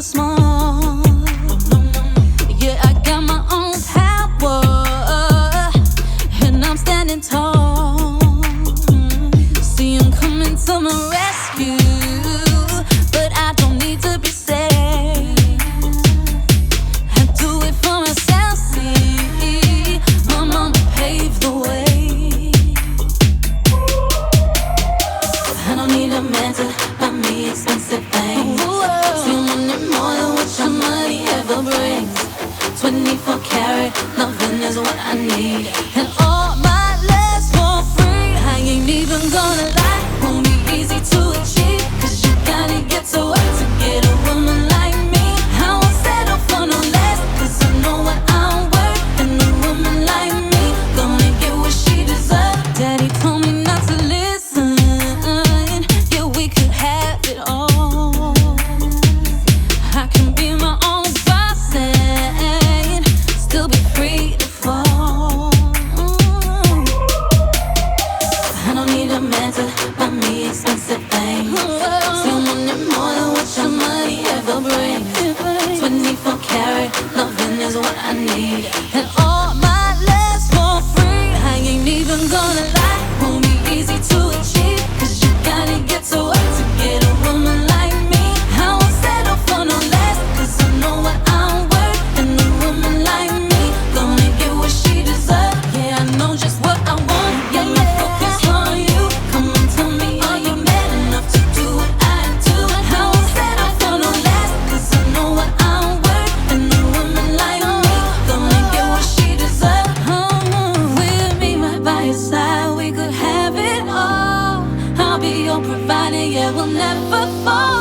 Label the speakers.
Speaker 1: so small. Yeah, I got my own power, and I'm standing tall. See, I'm coming to my rescue, but I don't need to be saved. I do it for myself, see. My mama paved the way. I don't need a man to buy me expensive things. See, I'm wanting more than what your money ever brings. 24 karat loving is what I need, and all my love's for free. I ain't even gonna lie, won't be easy to achieve, 'cause you gotta get to work to get a woman like me. I won't settle for no less, 'cause I know what I'm worth, and a woman like me gonna get what she deserves. Daddy told me not to listen, yeah, we could have it all. I can be my own boss and still be free to fall. I don't need a man to buy me expensive things. See, I'm wanting more than what your money ever brings. 24 karat loving is what I need, and all my love's for free. I ain't even gonna lie, won't be easy to achieve, 'cause you gotta get to work to get a woman like me. I won't settle for no less, 'cause I know what I'm worth, and a woman like me gonna get what she deserves. Yeah, I know just what I want, got my focus on you. Come on, tell me, are you man enough to do what I do? I won't settle for no less, 'cause I know what I'm worth, and a woman like me gonna get what she deserves. With me right by your side, we could have it all. I'll be your provider, yeah, we'll never fall.